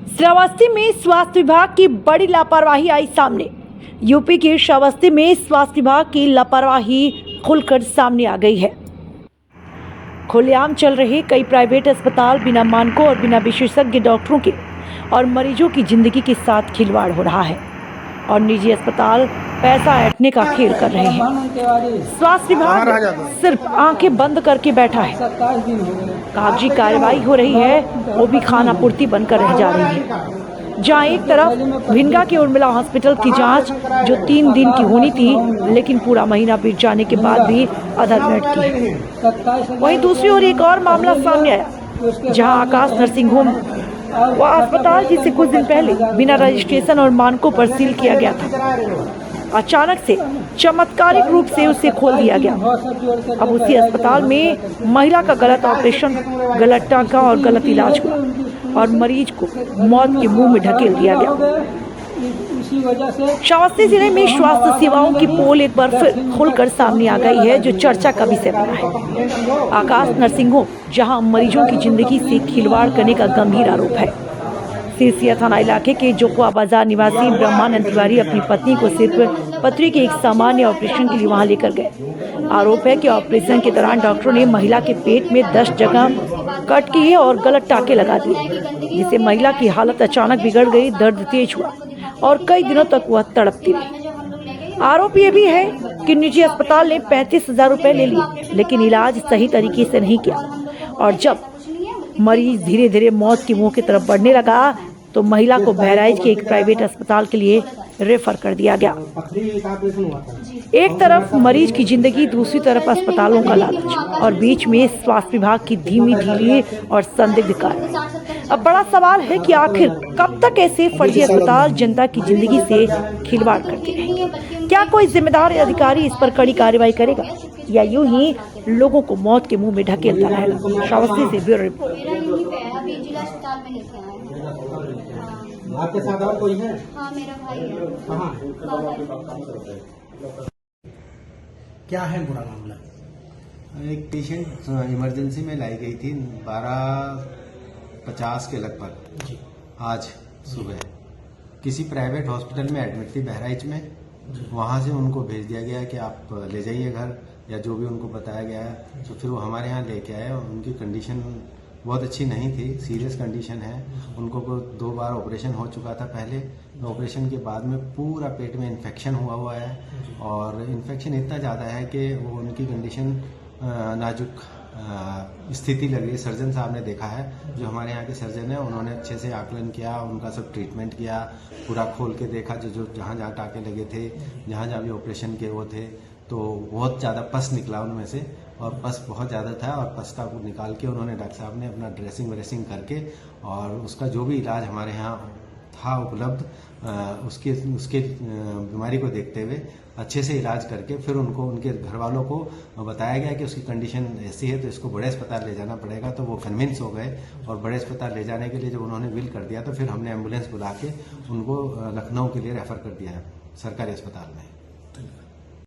श्रावस्ती में स्वास्थ्य विभाग की बड़ी लापरवाही आई सामने। यूपी के श्रावस्ती में स्वास्थ्य विभाग की लापरवाही खुलकर सामने आ गई है। खुलेआम चल रहे कई प्राइवेट अस्पताल बिना मानकों और बिना विशेषज्ञ डॉक्टरों के और मरीजों की जिंदगी के साथ खिलवाड़ हो रहा है और निजी अस्पताल पैसा ऐंठने का खेल कर रहे हैं। स्वास्थ्य विभाग सिर्फ आंखें बंद करके बैठा है। कागजी कार्रवाई हो रही है, वो भी खानापूर्ति बनकर रह जा रही है। जहां एक तरफ भिनगा के उर्मिला हॉस्पिटल की जांच जो 3 दिन की होनी थी, लेकिन पूरा महीना बीत जाने के बाद भी आधा मिनट की। वहीं दूसरी ओर एक और मामला सामने आया, जहां आकाश नर्सिंग होम वह अस्पताल जिसे कुछ दिन पहले बिना रजिस्ट्रेशन और मानकों पर सील किया गया था, अचानक से चमत्कारिक रूप से उसे खोल दिया गया। अब उसी अस्पताल में महिला का गलत ऑपरेशन, गलत टांका और गलत इलाज हुआ और मरीज को मौत के मुंह में ढकेल दिया गया। श्रावस्ती जिले में स्वास्थ्य सेवाओं की पोल एक बार फिर खुलकर सामने आ गई है, जो चर्चा का विषय बना है। आकाश नर्सिंग होम जहां मरीजों की जिंदगी से खिलवाड़ करने का गंभीर आरोप है। सिरसिया थाना इलाके के जोकुआ बाजार निवासी ब्रह्मानंद तिवारी अपनी पत्नी को सिर्फ पथरी के एक सामान्य ऑपरेशन के लिए वहां लेकर गए। आरोप है कि ऑपरेशन के दौरान डॉक्टरों ने महिला के पेट में 10 जगह कट किए और गलत टाँके लगा दिए, जिससे महिला की हालत अचानक बिगड़ गई, दर्द तेज हुआ और कई दिनों तक वह तड़पती रही। आरोप ये भी है कि निजी अस्पताल ने 35,000 रुपए ले लिए, लेकिन इलाज सही तरीके से नहीं किया और जब मरीज धीरे धीरे मौत के मुंह की तरफ बढ़ने लगा तो महिला को बहराइच के एक प्राइवेट अस्पताल के लिए रेफर कर दिया गया। एक तरफ मरीज की जिंदगी, दूसरी तरफ अस्पतालों का लालच और बीच में स्वास्थ्य विभाग की धीमी ढीली और संदिग्ध कार्रवाई। अब बड़ा सवाल है कि आखिर कब तक ऐसे फर्जी अस्पताल जनता की जिंदगी से खिलवाड़ करते रहेंगे? क्या कोई जिम्मेदार अधिकारी इस पर कड़ी कार्रवाई करेगा या यूं ही लोगों को मौत के मुंह में ढकेलता रहेगा? श्रावस्ती से ब्यूरो रिपोर्ट। आपके साथ और कोई है? हाँ, मेरा भाई है। कहाँ? क्या है बुरा मामला? एक पेशेंट इमरजेंसी में लाई गई थी 12:50 के लगभग आज सुबह। किसी प्राइवेट हॉस्पिटल में एडमिट थी बहराइच में। वहां से उनको भेज दिया गया कि आप ले जाइए घर, या जो भी उनको बताया गया है। तो फिर वो हमारे यहाँ लेके आए। उनकी कंडीशन बहुत अच्छी नहीं थी, सीरियस कंडीशन है। उनको 2 बार ऑपरेशन हो चुका था पहले। ऑपरेशन के बाद में पूरा पेट में इन्फेक्शन हुआ है और इन्फेक्शन इतना ज़्यादा है कि वो उनकी कंडीशन नाजुक स्थिति लग रही है। सर्जन साहब ने देखा है, जो हमारे यहाँ के सर्जन है, उन्होंने अच्छे से आकलन किया, उनका सब ट्रीटमेंट किया, पूरा खोल के देखा, जो जहाँ जहाँ टाँके लगे थे, जहाँ जहाँ भी ऑपरेशन के वो थे, तो बहुत ज़्यादा पस निकला उनमें से और पस बहुत ज़्यादा था। और पस का निकाल के उन्होंने डॉक्टर साहब ने अपना ड्रेसिंग व्रेसिंग करके और उसका जो भी इलाज हमारे यहाँ था उपलब्ध, उसके बीमारी को देखते हुए अच्छे से इलाज करके फिर उनको उनके घर वालों को बताया गया कि उसकी कंडीशन ऐसी है तो इसको बड़े अस्पताल ले जाना पड़ेगा। तो वो कन्विंस हो गए और बड़े अस्पताल ले जाने के लिए जब उन्होंने विल कर दिया तो फिर हमने एम्बुलेंस बुला के उनको लखनऊ के लिए रेफर कर दिया है सरकारी अस्पताल में।